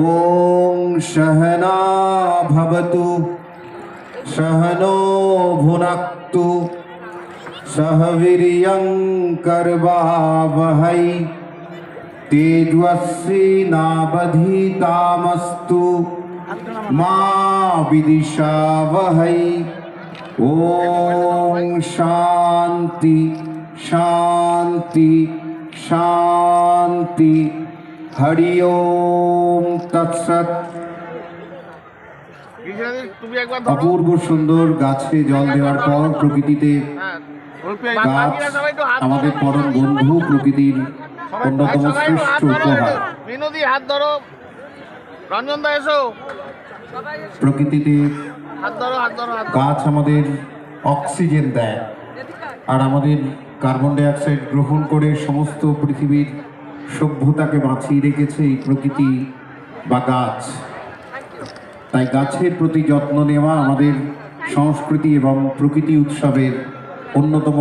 ओम सहना भवतु सहनो भुनक्तु सह वीर्यं कर्वावहै तेजस्वी नावधीतमस्तु मा विद्विषावहै। ओम शांति शांति शांति। हरि ओम तत्सत। অপূর্ব সুন্দর গাছে জল দেওয়ার পর প্রকৃতিতে গাছ আমাদের পরম বন্ধু, প্রকৃতির অন্যতম শ্রেষ্ঠ উপহার। হাত ধরো, রঞ্জন দা এসো। প্রকৃতিতে গাছ আমাদের অক্সিজেন দেয় আর আমাদের কার্বন ডাই অক্সাইড গ্রহণ করে সমস্ত পৃথিবীর সভ্যতাকে বাঁচিয়ে রেখেছে এই প্রকৃতি বা গাছ। তাই গাছের প্রতি যত্ন নেওয়া আমাদের সংস্কৃতি এবং প্রকৃতি উৎসবের অন্যতম